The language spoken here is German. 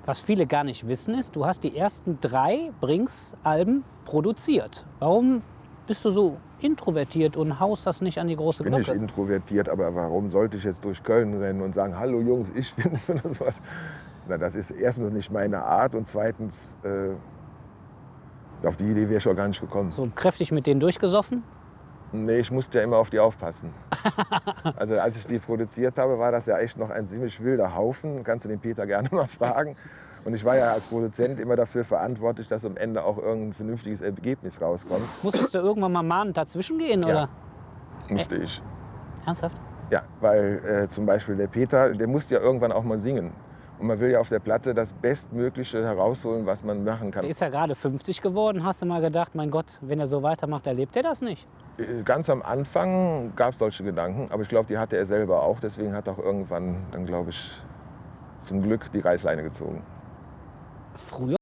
Was viele gar nicht wissen ist, du hast die ersten 3 Brings-Alben produziert. Warum bist du so introvertiert und haust das nicht an die große Bin ich Glocke? introvertiert, aber warum sollte ich jetzt durch Köln rennen und sagen, hallo Jungs, ich bin's oder sowas? Na, das ist erstens nicht meine Art und zweitens, auf die Idee wäre ich auch gar nicht gekommen. So kräftig mit denen durchgesoffen? Nee, ich musste ja immer auf die aufpassen. Also als ich die produziert habe, war das ja echt noch ein ziemlich wilder Haufen. Kannst du den Peter gerne mal fragen. Und ich war ja als Produzent immer dafür verantwortlich, dass am Ende auch irgendein vernünftiges Ergebnis rauskommt. Musstest du irgendwann mal mahnend dazwischen gehen, Ja. oder? Musste ich. Ernsthaft? Ja, weil zum Beispiel der Peter, der musste ja irgendwann auch mal singen. Und man will ja auf der Platte das Bestmögliche herausholen, was man machen kann. Er ist ja gerade 50 geworden. Hast du mal gedacht, mein Gott, wenn er so weitermacht, erlebt er das nicht? Ganz am Anfang gab es solche Gedanken, aber ich glaube, die hatte er selber auch. Deswegen hat er auch irgendwann, dann glaube ich, zum Glück die Reißleine gezogen. Früher